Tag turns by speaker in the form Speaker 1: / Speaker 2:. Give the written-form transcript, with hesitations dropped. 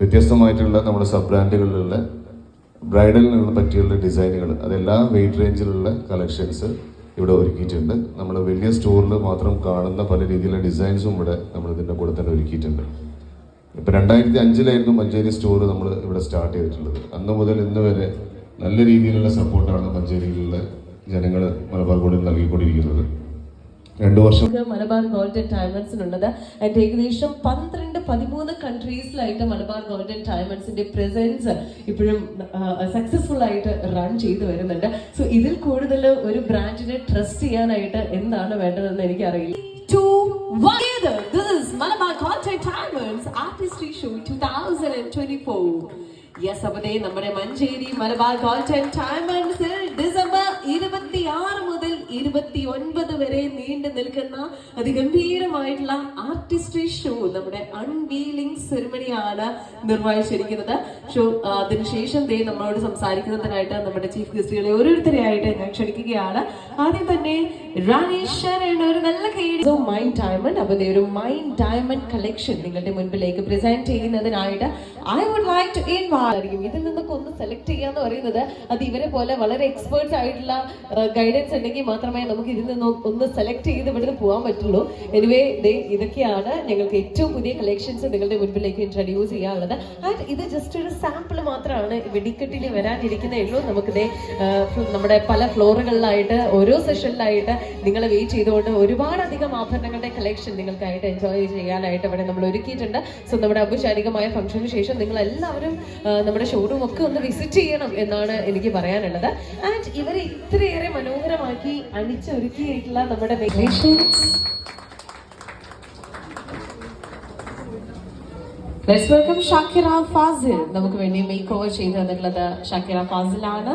Speaker 1: വ്യത്യസ്തമായിട്ടുള്ള നമ്മുടെ സബ് ബ്രാൻഡുകളിലുള്ള ബ്രൈഡലിനുള്ള പറ്റിയുള്ള ഡിസൈനുകൾ, അതെല്ലാ വെയിറ്റ് റേഞ്ചിലുള്ള കളക്ഷൻസ് ഇവിടെ ഒരുക്കിയിട്ടുണ്ട്. നമ്മൾ വലിയ സ്റ്റോറിൽ മാത്രം കാണുന്ന പല രീതിയിലുള്ള ഡിസൈൻസും ഇവിടെ നമ്മൾ ഇതിൻ്റെ കൂടെ തന്നെ ഒരുക്കിയിട്ടുണ്ട്. ഇപ്പം 2005 മഞ്ചേരി സ്റ്റോർ നമ്മൾ ഇവിടെ സ്റ്റാർട്ട് ചെയ്തിട്ടുള്ളത്. അന്ന് മുതൽ ഇന്ന് വരെ നല്ല രീതിയിലുള്ള സപ്പോർട്ടാണ് മഞ്ചേരിയിലുള്ള ജനങ്ങൾ മലബാർ ഗോൾഡിൽ നൽകിക്കൊണ്ടിരിക്കുന്നത്. 2 വർഷം
Speaker 2: മലബാർ ഗോൾഡൻ ഡയമണ്ട്സിനുള്ളത്. ആൻഡ് ഏകദേശം 12-13 കൺട്രീസിലായിട്ട് മലബാർ ഗോൾഡൻ ഡയമണ്ട്സിന്റെ പ്രസൻസ് ഇപ്പോഴും സക്സസ്ഫുൾ ആയിട്ട് റൺ ചെയ്തു വരുന്നുണ്ട്. സോ ഇതിൽ കൂടുതൽ ഒരു ബ്രാൻഡിനെ ട്രസ്റ്റ് ചെയ്യാനായിട്ട് എന്താണ് വേണ്ടതെന്ന് എനിക്കറിയില്ല. This is Malabar Golden Diamonds Artistry Show 2024. Yes, അപ്പോൾ നമ്മുടെ മഞ്ചേരി മലബാർ ഗോൾഡൻ ഡയമണ്ട്സിൽ ഡിസംബർ 26 മുതൽ 29 വരെ നീണ്ടു നിൽക്കുന്ന അതിഗംഭീരമായിട്ടുള്ള ആർട്ടിസ്ട്രി ഷോ, നമ്മുടെ അൺവീലിംഗ് സെറിമണിയാണ് നിർവഹിച്ചിരിക്കുന്നത്. ഷോ അതിനുശേഷം നമ്മളോട് സംസാരിക്കുന്നതിനായിട്ട് നമ്മുടെ ചീഫ് ഗസ്റ്റുകളെ ഓരോരുത്തരെയായിട്ട് ഞാൻ ക്ഷണിക്കുകയാണ്. ആദ്യം തന്നെ റാണീശ്വരൻ ഒരു നല്ല കേസ് മൈൻഡ് ഡയമണ്ട്. അപ്പോൾ ഒരു മൈൻഡ് ഡയമണ്ട് കളക്ഷൻ നിങ്ങളുടെ മുൻപിലേക്ക് പ്രസന്റ് ചെയ്യുന്നതിനായിട്ട് I would like to invite. ഇതിൽ നിന്നൊക്കെ ഒന്ന് സെലക്ട് ചെയ്യാന്ന് പറയുന്നത് അത് ഇവരെ പോലെ വളരെ എക്സ്പേർട്സ് ആയിട്ടുള്ള ഗൈഡൻസ് ഉണ്ടെങ്കിൽ മാത്രമേ നമുക്ക് ഇതിൽ നിന്ന് ഒന്ന് സെലക്ട് ചെയ്ത് ഇവിടുന്ന് പോകാൻ പറ്റുള്ളൂ. എനിവേ ഇതൊക്കെയാണ് ഞങ്ങൾക്ക് ഏറ്റവും പുതിയ കളക്ഷൻസ് നിങ്ങളുടെ മുൻപിലേക്ക് ഇൻട്രൊഡ്യൂസ് ചെയ്യാനുള്ളത്. ആൻഡ് ഇത് ജസ്റ്റ് ഒരു സാമ്പിൾ മാത്രമാണ്. വെടിക്കെട്ടിന് വരാനിരിക്കുന്നേ ഉള്ളൂ. നമുക്ക് നമ്മുടെ പല ഫ്ലോറുകളിലായിട്ട് ഓരോ സെഷനിലായിട്ട് നിങ്ങളെ വെയിറ്റ് ചെയ്തുകൊണ്ട് ഒരുപാടധികം ആഭരണങ്ങളുടെ കളക്ഷൻ നിങ്ങൾക്കായിട്ട് എൻജോയ് ചെയ്യാനായിട്ട് ഇവിടെ നമ്മൾ ഒരുക്കിയിട്ടുണ്ട്. സോ നമ്മുടെ ഔപചാരികമായ ഫംഗ്ഷന് ശേഷം നിങ്ങൾ എല്ലാവരും നമ്മുടെ ഷോറൂം ഒക്കെ ഒന്ന് വിസിറ്റ് ചെയ്യണം എന്നാണ് എനിക്ക് പറയാനുള്ളത്. ആൻഡ് ഇവരെ ഇത്രയേറെ മനോഹരമാക്കി അണിച്ചൊരുക്കിയിട്ടുള്ള നമ്മുടെ ലെറ്റ്സ് വെൽക്കം ഷാക്കിറ ഫാസിൽ. നമുക്ക് വേണ്ടി മേക്ക് ഓവർ ചെയ്ത് തന്നിട്ടുള്ളത് ഷാക്കിറ ഫാസിലാണ്.